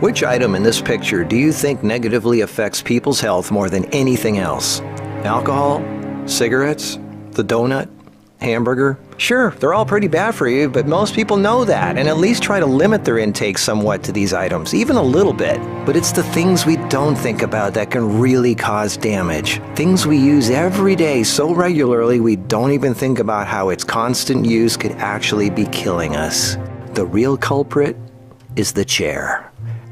Which item in this picture do you think negatively affects people's health more than anything else? Alcohol? Cigarettes? The donut? Hamburger? Sure, they're all pretty bad for you, but most people know that and at least try to limit their intake somewhat to these items, even a little bit. But it's the things we don't think about that can really cause damage. Things we use every day so regularly we don't even think about how its constant use could actually be killing us. The real culprit is the chair.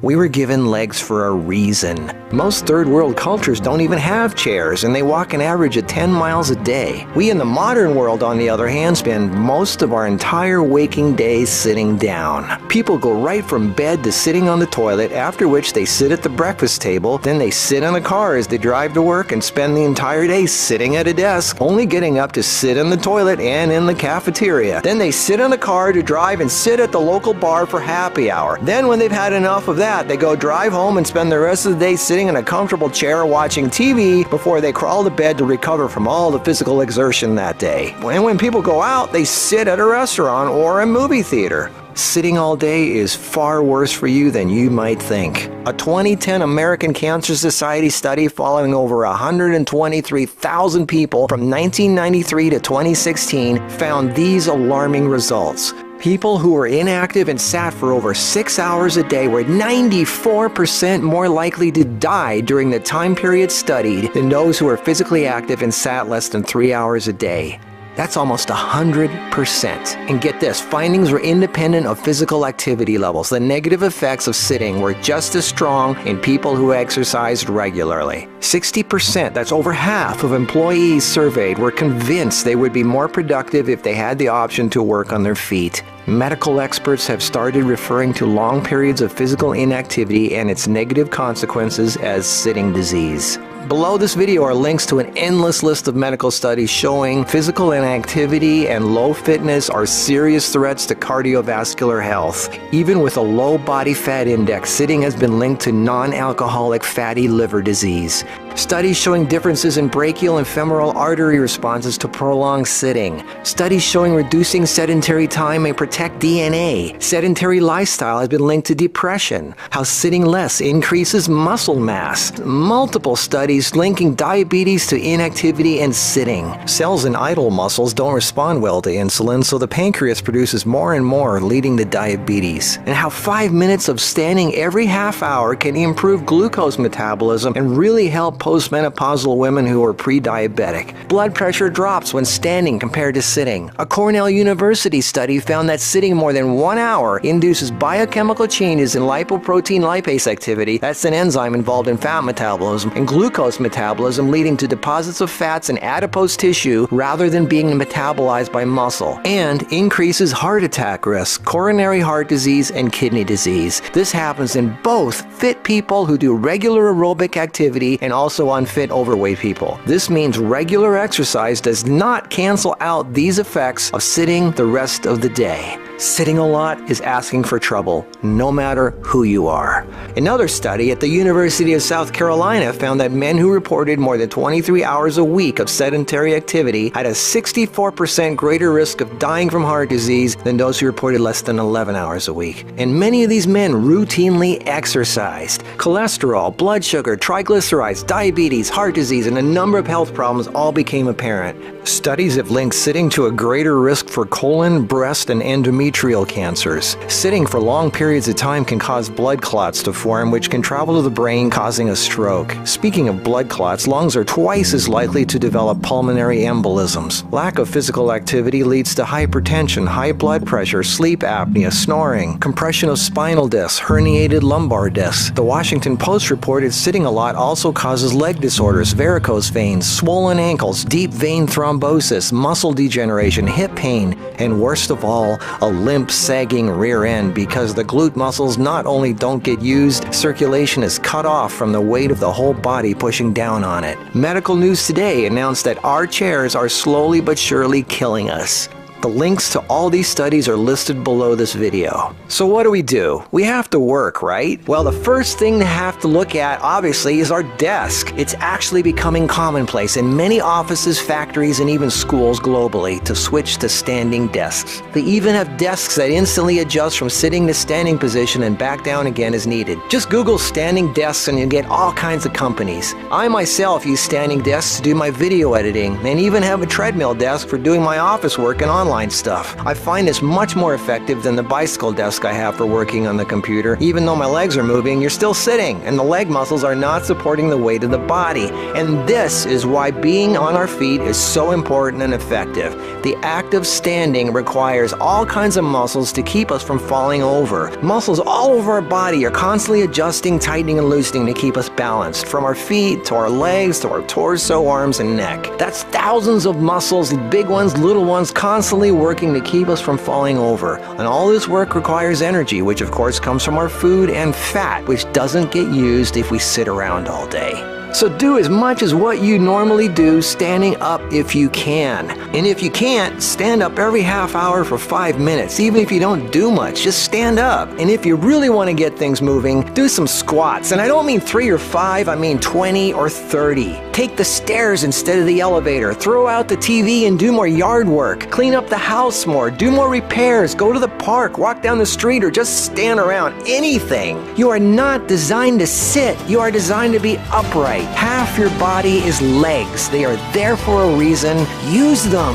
We were given legs for a reason. Most third world cultures don't even have chairs, and they walk an average of 10 miles a day. We in the modern world, on the other hand, spend most of our entire waking days sitting down. People go right from bed to sitting on the toilet, after which they sit at the breakfast table, then they sit in the car as they drive to work and spend the entire day sitting at a desk, only getting up to sit in the toilet and in the cafeteria. Then they sit in the car to drive and sit at the local bar for happy hour. Then when they've had enough of that, they go drive home and spend the rest of the day sitting in a comfortable chair watching TV before they crawl to bed to recover from all the physical exertion that day. And when people go out, they sit at a restaurant or a movie theater. Sitting all day is far worse for you than you might think. A 2010 American Cancer Society study following over 123,000 people from 1993 to 2016 found these alarming results. People who were inactive and sat for over 6 hours a day were 94% more likely to die during the time period studied than those who were physically active and sat less than 3 hours a day. That's almost 100%. And get this, findings were independent of physical activity levels. The negative effects of sitting were just as strong in people who exercised regularly. 60%, that's over half of employees surveyed, were convinced they would be more productive if they had the option to work on their feet. Medical experts have started referring to long periods of physical inactivity and its negative consequences as sitting disease. Below this video are links to an endless list of medical studies showing physical inactivity and low fitness are serious threats to cardiovascular health. Even with a low body fat index, sitting has been linked to non-alcoholic fatty liver disease. Studies showing differences in brachial and femoral artery responses to prolonged sitting. Studies showing reducing sedentary time may protect DNA. Sedentary lifestyle has been linked to depression. How sitting less increases muscle mass. Multiple studies linking diabetes to inactivity and sitting. Cells in idle muscles don't respond well to insulin, so the pancreas produces more and more, leading to diabetes. And how 5 minutes of standing every half hour can improve glucose metabolism and really help postmenopausal women who are pre-diabetic. Blood pressure drops when standing compared to sitting. A Cornell University study found that sitting more than 1 hour induces biochemical changes in lipoprotein lipase activity, that's an enzyme involved in fat metabolism, and glucose metabolism, leading to deposits of fats in adipose tissue rather than being metabolized by muscle, and increases heart attack risk, coronary heart disease, and kidney disease. This happens in both fit people who do regular aerobic activity and also unfit overweight people. This means regular exercise does not cancel out these effects of sitting the rest of the day. Sitting a lot is asking for trouble, no matter who you are. Another study at the University of South Carolina found that men who reported more than 23 hours a week of sedentary activity had a 64% greater risk of dying from heart disease than those who reported less than 11 hours a week. And many of these men routinely exercised. Cholesterol, blood sugar, triglycerides, diabetes, heart disease, and a number of health problems all became apparent. Studies have linked sitting to a greater risk for colon, breast, and endometrial cancers. Sitting for long periods of time can cause blood clots to form, which can travel to the brain, causing a stroke. Speaking of blood clots, lungs are twice as likely to develop pulmonary embolisms. Lack of physical activity leads to hypertension, high blood pressure, sleep apnea, snoring, compression of spinal discs, herniated lumbar discs. The Washington Post reported sitting a lot also causes leg disorders, varicose veins, swollen ankles, deep vein thrombosis, muscle degeneration, hip pain, and worst of all, a limp, sagging rear end because the glute muscles not only don't get used, circulation is cut off from the weight of the whole body pushing down on it. Medical News Today announced that our chairs are slowly but surely killing us. The links to all these studies are listed below this video. So what do? We have to work, right? Well, the first thing to have to look at, obviously, is our desk. It's actually becoming commonplace in many offices, factories, and even schools globally to switch to standing desks. They even have desks that instantly adjust from sitting to standing position and back down again as needed. Just Google standing desks and you'll get all kinds of companies. I myself use standing desks to do my video editing and even have a treadmill desk for doing my office work and online stuff. I find this much more effective than the bicycle desk I have for working on the computer. Even though my legs are moving, you're still sitting, and the leg muscles are not supporting the weight of the body. And this is why being on our feet is so important and effective. The act of standing requires all kinds of muscles to keep us from falling over. Muscles all over our body are constantly adjusting, tightening, and loosening to keep us balanced, from our feet to our legs to our torso, arms, and neck. That's thousands of muscles, big ones, little ones, constantly working to keep us from falling over. And all this work requires energy, which of course comes from our food, and fat, which doesn't get used if we sit around all day. So do as much as what you normally do standing up if you can. And if you can't, stand up every half hour for 5 minutes. Even if you don't do much, just stand up. And if you really want to get things moving, do some squats. And I don't mean 3 or 5, I mean 20 or 30. Take the stairs instead of the elevator. Throw out the TV and do more yard work. Clean up the house more. Do more repairs. Go to the park. Walk down the street or just stand around. Anything. You are not designed to sit. You are designed to be upright. Half your body is legs. They are there for a reason. Use them.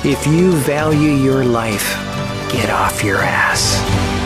If you value your life, get off your ass.